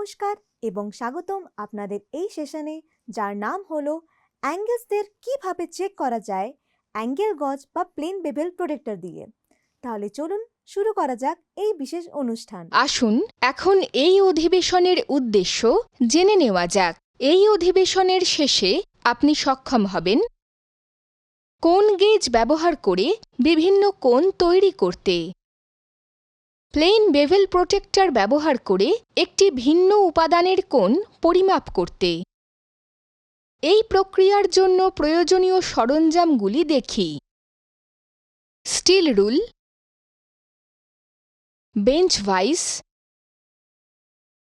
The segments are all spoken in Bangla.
নমস্কার এবং স্বাগতম আপনাদের এই সেশনে, যার নাম হলো অ্যাঙ্গেলসদের কিভাবে চেক করা যায় অ্যাঙ্গেল গজ বা প্লেন বেভেল প্রোটেক্টর দিয়ে। তাহলে চলুন শুরু করা যাক এই বিশেষ অনুষ্ঠান। আসুন এখন এই অধিবেশনের উদ্দেশ্য জেনে নেওয়া যাক। এই অধিবেশনের শেষে আপনি সক্ষম হবেন কোণ গেজ ব্যবহার করে বিভিন্ন কোণ তৈরি করতে, প্লেন বেভেল প্রোটেক্টর ব্যবহার করে একটি ভিন্ন উপাদানের কোণ পরিমাপ করতে। এই প্রক্রিয়ার জন্য প্রয়োজনীয় সরঞ্জামগুলি দেখি। Steel rule, bench vice,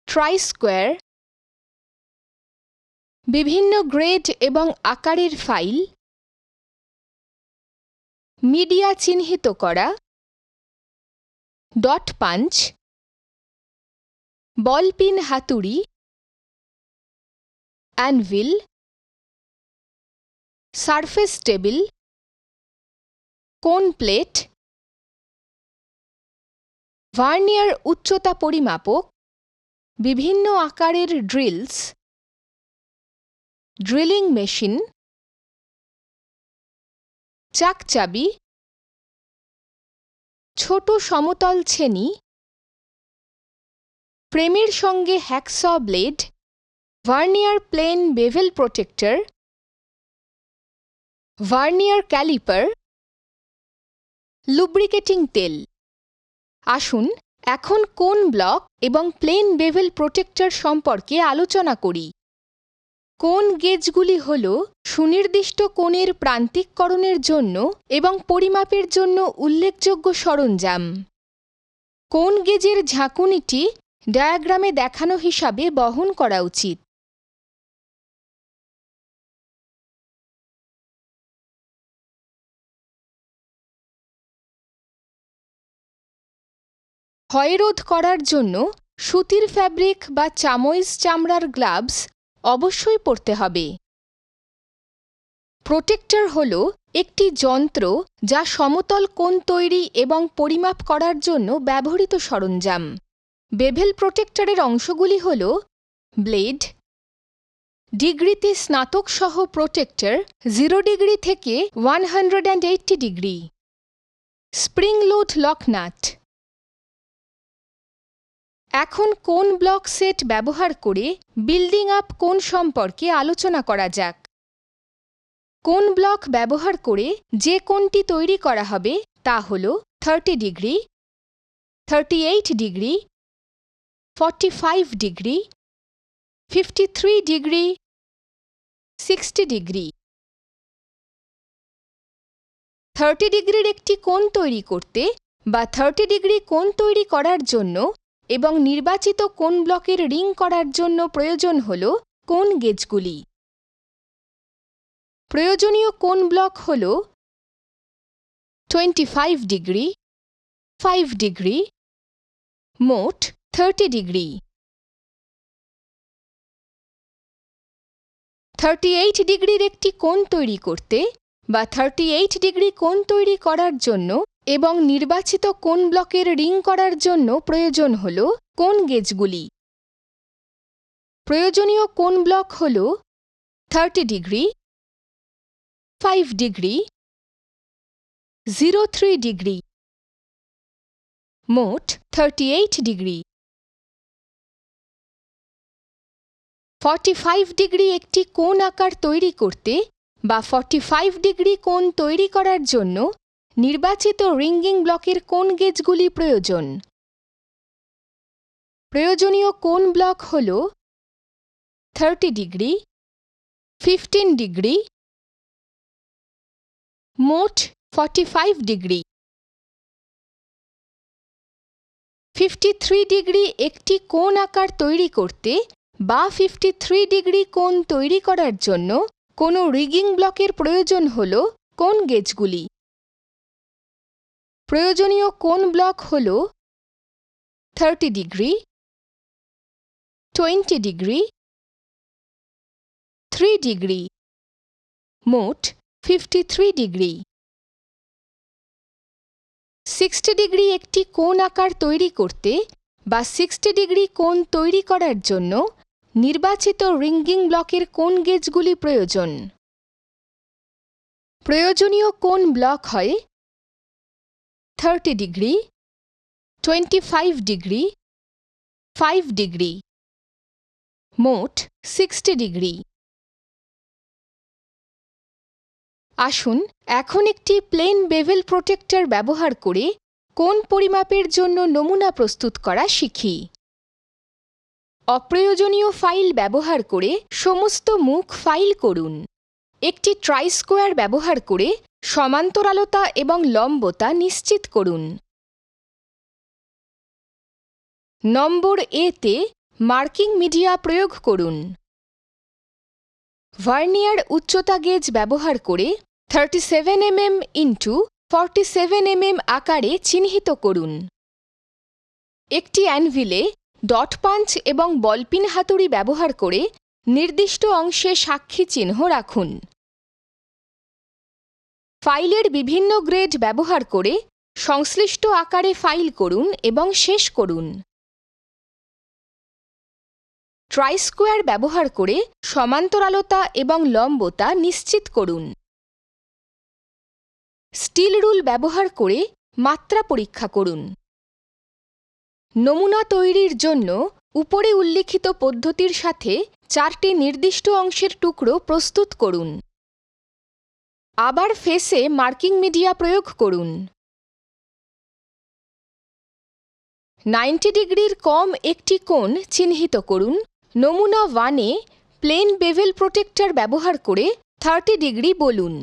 try square, বিভিন্ন গ্রেড এবং আকারের ফাইল, মিডিয়া চিহ্নিত করা, ডট পাঞ্চ, বলপিন হাতুড়ি, অ্যানভিল, সারফেস টেবিল, কোণ প্লেট, ভার্নিয়ার উচ্চতা পরিমাপক, বিভিন্ন আকারের ড্রিলস, ড্রিলিং মেশিন, চাকচাবি, ছোট সমতল ছেনি, ফ্রেমের সঙ্গে hacksaw blade, vernier plane bevel protractor, vernier caliper, lubricating তেল। আসুন এখন কোণ ব্লক এবং প্লেন বেভেল প্রোটেক্টর সম্পর্কে আলোচনা করি। কোণ গেজগুলি হল সুনির্দিষ্ট কোণের প্রান্তিককরণের জন্য এবং পরিমাপের জন্য উল্লেখযোগ্য সরঞ্জাম। কোণ গেজের ঝাঁকুনিটি ডায়াগ্রামে দেখানো হিসাবে বহন করা উচিত। ক্ষয়রোধ করার জন্য সুতির ফ্যাব্রিক বা চামইজ চামড়ার গ্লাভস অবশ্যই পরতে হবে। প্রোটেক্টর হল একটি যন্ত্র যা সমতল কোণ তৈরি এবং পরিমাপ করার জন্য ব্যবহৃত সরঞ্জাম। বেভেল প্রোটেক্টরের অংশগুলি হল ব্লেড, ডিগ্রিতে স্নাতক সহ প্রোটেক্টর 0 ডিগ্রি থেকে 180 degree, spring load lock nut. এখন কোণ ব্লক সেট ব্যবহার করে বিল্ডিং আপ কোণ সম্পর্কে আলোচনা করা যাক। কোণ ব্লক ব্যবহার করে যে কোণটি তৈরি করা হবে তা হল 30 degree, 38 degree, 45 degree, 53 degree, 60 degree. 30 ডিগ্রির একটি কোণ তৈরি করতে বা 30 ডিগ্রি কোণ তৈরি করার জন্য এবং নির্বাচিত কোণ ব্লকের রিং করার জন্য প্রয়োজন হল কোণ গেজগুলি। প্রয়োজনীয় কোণ ব্লক হল 25 ডিগ্রি, 5 ডিগ্রি, মোট 30 ডিগ্রি। 38 ডিগ্রির একটি কোণ তৈরি করতে বা 38 ডিগ্রি কোণ তৈরি করার জন্য এবং নির্বাচিত কোণ ব্লকের রিং করার জন্য প্রয়োজন হল কোণ গেজগুলি। প্রয়োজনীয় কোণ ব্লক হল 30 ডিগ্রি, 5 ডিগ্রি, 03 ডিগ্রি, মোট 38 ডিগ্রি। 45 ডিগ্রি একটি কোণ আকার তৈরি করতে বা 45 ডিগ্রি কোণ তৈরি করার জন্য নির্বাচিত রিঙ্গিং ব্লকের কোণ গেজগুলি প্রয়োজন। প্রয়োজনীয় কোণ ব্লক হল 30 ডিগ্রি, 15 ডিগ্রি, মোট 45 ডিগ্রি। 53 ডিগ্রি একটি কোণ আকার তৈরি করতে বা 53 ডিগ্রি কোণ তৈরি করার জন্য কোনো রিগিং ব্লকের প্রয়োজন হল কোণ গেজগুলি। প্রয়োজনীয় কোণ ব্লক হল 30 ডিগ্রি, 20 ডিগ্রি, 3 ডিগ্রি, মোট 53 ডিগ্রি। 60 ডিগ্রি একটি কোণ আকার তৈরি করতে বা 60 ডিগ্রি কোণ তৈরি করার জন্য নির্বাচিত রিঙ্গিং ব্লকের কোণ গেজগুলি প্রয়োজন। প্রয়োজনীয় কোণ ব্লক হয় 30 ডিগ্রি, 25 ডিগ্রি, 5 ডিগ্রি, মোট 60 ডিগ্রি। আসুন এখন একটি প্লেন বেভেল প্রোটেক্টর ব্যবহার করে কোণ পরিমাপের জন্য নমুনা প্রস্তুত করা শিখি। অপ্রয়োজনীয় ফাইল ব্যবহার করে সমস্ত মুখ ফাইল করুন। একটি ট্রাই স্কোয়ার ব্যবহার করে সমান্তরালতা এবং লম্বতা নিশ্চিত করুন। নম্বর A-তে মার্কিং মিডিয়া প্রয়োগ করুন। ভার্নিয়ার উচ্চতা গেজ ব্যবহার করে 37 mm x 47 mm আকারে চিহ্নিত করুন। একটি অ্যানভিলে ডট পাঞ্চ এবং বলপিন হাতুড়ি ব্যবহার করে নির্দিষ্ট অংশে সাক্ষী চিহ্ন রাখুন। ফাইলের বিভিন্ন গ্রেড ব্যবহার করে সংশ্লিষ্ট আকারে ফাইল করুন এবং শেষ করুন। ট্রাই স্কোয়ার ব্যবহার করে সমান্তরালতা এবং লম্বতা নিশ্চিত করুন। স্টিল রুল ব্যবহার করে মাত্রা পরীক্ষা করুন। নমুনা তৈরির জন্য উপরে উল্লিখিত পদ্ধতির সাথে 4টি নির্দিষ্ট অংশের টুকরো প্রস্তুত করুন। আবার ফেসে মার্কিং মিডিয়া প্রয়োগ করুন। 90 ডিগ্রির কম একটি কোণ চিহ্নিত করুন। নমুনা 1-এ প্লেন বেভেল প্রোটেক্টর ব্যবহার করে 30 ডিগ্রি বলুন।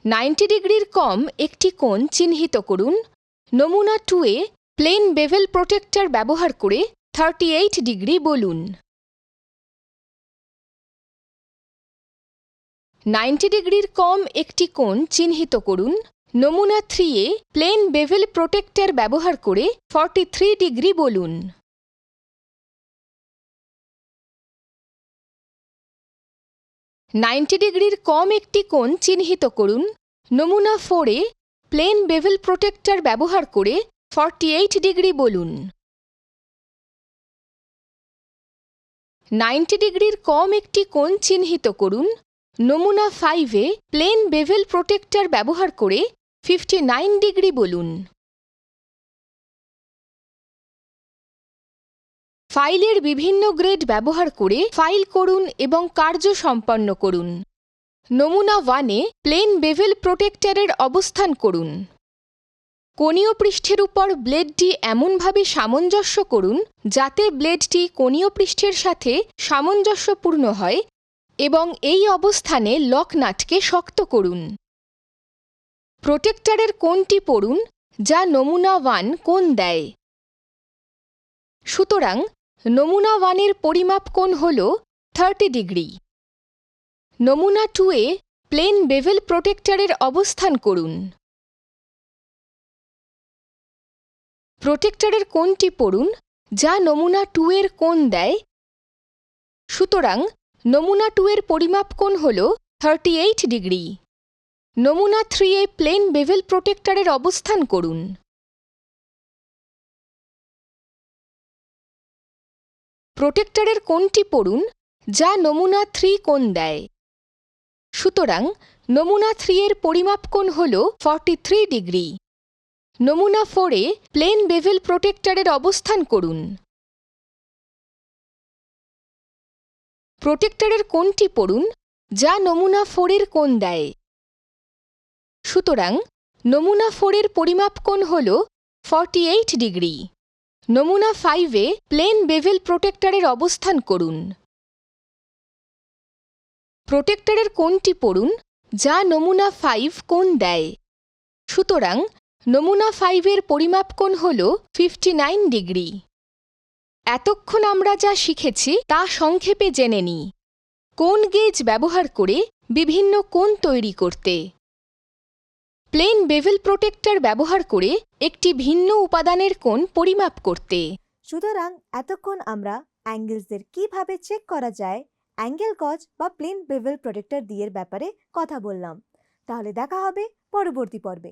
নাইনটি ডিগ্রির কম একটি কোণ চিহ্নিত করুন। নমুনা 2-এ প্লেন বেভেল প্রোটেক্টর ব্যবহার করে 38 ডিগ্রি বলুন। 90 ডিগ্রির কম একটি কোণ চিহ্নিত করুন। নমুনা 3-এ প্লেন বেভেল প্রোটেক্টর ব্যবহার করে 43 ডিগ্রি বলুন। নাইনটি ডিগ্রির কম একটি কোণ চিহ্নিত করুন। নমুনা 4-এ প্লেন বেভেল প্রোটেক্টর ব্যবহার করে 48 ডিগ্রি বলুন। 90 ডিগ্রির কম একটি কোণ চিহ্নিত করুন। নমুনা 5-এ প্লেন বেভেল প্রোটেক্টর ব্যবহার করে 59 ডিগ্রি বলুন। ফাইলের বিভিন্ন গ্রেড ব্যবহার করে ফাইল করুন এবং কার্য সম্পন্ন করুন। নমুনা 1-এ প্লেন বেভেল প্রোটেক্টরের অবস্থান করুন। কোণীয় পৃষ্ঠের উপর ব্লেডটি এমনভাবে সামঞ্জস্য করুন যাতে ব্লেডটি কোণীয় পৃষ্ঠের সাথে সামঞ্জস্যপূর্ণ হয় এবং এই অবস্থানে লক নাটকে শক্ত করুন। প্রোটেক্টরের কোণটি পড়ুন যা নমুনা 1 কোণ দেয়। সুতরাং নমুনা 1-এর পরিমাপ কোণ হল 30 ডিগ্রি। নমুনা 2-এ প্লেন বেভেল প্রোটেক্টরের অবস্থান করুন। প্রোটেক্টরের কোণটি পড়ুন যা নমুনা 2-এর কোণ দেয়। সুতরাং নমুনা 2-এর পরিমাপ কোণ হল 38 ডিগ্রি। নমুনা 3-এ প্লেন বেভেল প্রোটেক্টরের অবস্থান করুন। প্রোটেক্টরের কোণটি পড়ুন যা নমুনা 3 কোণ দেয়। সুতরাং নমুনা 3-এর পরিমাপ কোণ হল 43 ডিগ্রি। নমুনা 4-এ প্লেন বেভেল প্রোটেক্টরের অবস্থান করুন। প্রোটেক্টরের কোণটি পড়ুন যা নমুনা 4-এর কোণ দেয়। সুতরাং নমুনা 4-এর পরিমাপ কোণ হল 48 ডিগ্রি। নমুনা 5-এ প্লেন বেভেল প্রোটেক্টরের অবস্থান করুন। প্রোটেক্টরের কোণটি পড়ুন যা নমুনা 5 কোণ দেয়। সুতরাং নমুনা 5-এর পরিমাপ কোণ হল 59 ডিগ্রি। এতক্ষণ আমরা যা শিখেছি তা সংক্ষেপে জেনে নিই। কোণ গেজ ব্যবহার করে বিভিন্ন কোণ তৈরি করতে, প্লেন বেভেল প্রোটেক্টর ব্যবহার করে একটি ভিন্ন উপাদানের কোণ পরিমাপ করতে। সুতরাং এতক্ষণ আমরা অ্যাঙ্গেলসদের কিভাবে চেক করা যায়, অ্যাঙ্গেল গজ বা প্লেন বেভেল প্রোটেক্টর দিয়ের ব্যাপারে কথা বললাম। তাহলে দেখা হবে পরবর্তী পর্বে।